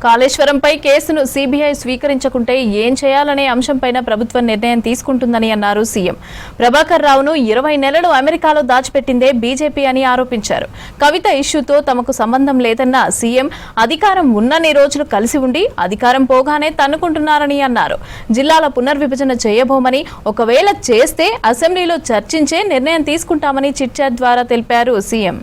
కాళేశ్వరంపై కేసును సీబీఐ స్వీకరించకుంటే ఏం చేయాలనే అంశంపైన ప్రభుత్వం నిర్ణయం తీసుకుంటుందని అన్నారు సీఎం. ప్రభాకర్ రావును 20 నెలలు అమెరికాలో దాచిపెట్టిందే బీజేపీ అని ఆరోపించారు. కవిత ఇష్యూతో తమకు సంబంధం లేదన్న సీఎం అధికారం ఉన్నన్ని రోజులు కలిసి ఉండి అధికారం పోగానే తన్నుకుంటున్నారని అన్నారు. జిల్లాల పునర్విభజన చేయబోమని, ఒకవేళ చేస్తే అసెంబ్లీలో చర్చించే నిర్ణయం తీసుకుంటామని చిట్చాట్ ద్వారా తెలిపారు సీఎం.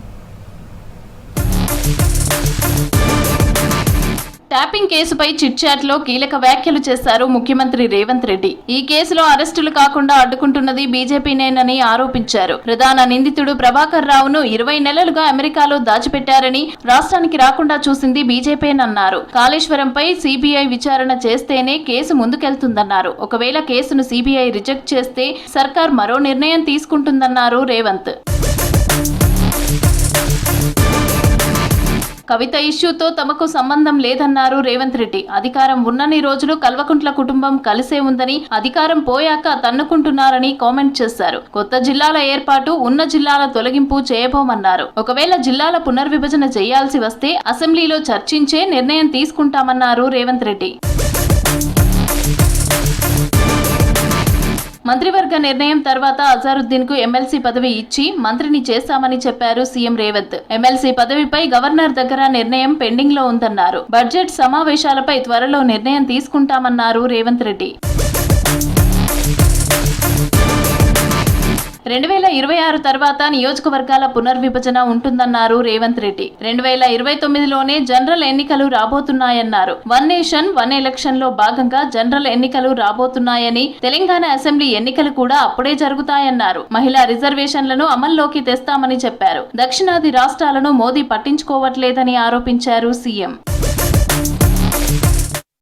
ట్యాపింగ్ కేసుపై చిట్చాట్లో కీలక వ్యాఖ్యలు చేశారు ముఖ్యమంత్రి రేవంత్ రెడ్డి. ఈ కేసులో అరెస్టులు కాకుండా అడ్డుకుంటున్నది బీజేపీనేనని ఆరోపించారు. ప్రధాన నిందితుడు ప్రభాకర్ రావును 20 నెలలుగా అమెరికాలో దాచిపెట్టారని, రాష్ట్రానికి రాకుండా చూసింది బీజేపీనన్నారు. కాళేశ్వరంపై సీబీఐ విచారణ చేస్తేనే కేసు ముందుకెళ్తుందన్నారు. ఒకవేళ కేసును సీబీఐ రిజెక్ట్ చేస్తే సర్కార్ మరో నిర్ణయం తీసుకుంటుందన్నారు రేవంత్. కవిత ఇష్యూతో తమకు సంబంధం లేదన్నారు రేవంత్ రెడ్డి. అధికారం ఉన్నన్ని రోజులు కల్వకుంట్ల కుటుంబం కలిసే ఉందని, అధికారం పోయాక తన్నుకుంటున్నారని కామెంట్ చేశారు. కొత్త జిల్లాల ఏర్పాటు, ఉన్న జిల్లాల తొలగింపు చేయబోమన్నారు. ఒకవేళ జిల్లాల పునర్విభజన చేయాల్సి వస్తే అసెంబ్లీలో చర్చించే నిర్ణయం తీసుకుంటామన్నారు రేవంత్ రెడ్డి. మంత్రివర్గ నిర్ణయం తర్వాత అజారుద్దీన్ కు ఎమ్మెల్సీ పదవి ఇచ్చి మంత్రిని చేస్తామని చెప్పారు సీఎం రేవంత్. ఎమ్మెల్సీ పదవిపై గవర్నర్ దగ్గర నిర్ణయం పెండింగ్ లో ఉందన్నారు. బడ్జెట్ సమావేశాలపై త్వరలో నిర్ణయం తీసుకుంటామన్నారు రేవంత్ రెడ్డి. 2026 తర్వాత నియోజకవర్గాల పునర్విభజన ఉంటుందన్నారు రేవంత్ రెడ్డి. 2029లోనే జనరల్ ఎన్నికలు రాబోతున్నాయన్నారు. 1 నేషన్ 1 ఎలక్షన్ లో భాగంగా జనరల్ ఎన్నికలు రాబోతున్నాయని, తెలంగాణ అసెంబ్లీ ఎన్నికలు కూడా అప్పుడే జరుగుతాయన్నారు. మహిళా రిజర్వేషన్లను అమల్లోకి తెస్తామని చెప్పారు. దక్షిణాది రాష్ట్రాలను మోదీ పట్టించుకోవట్లేదని ఆరోపించారు సీఎం.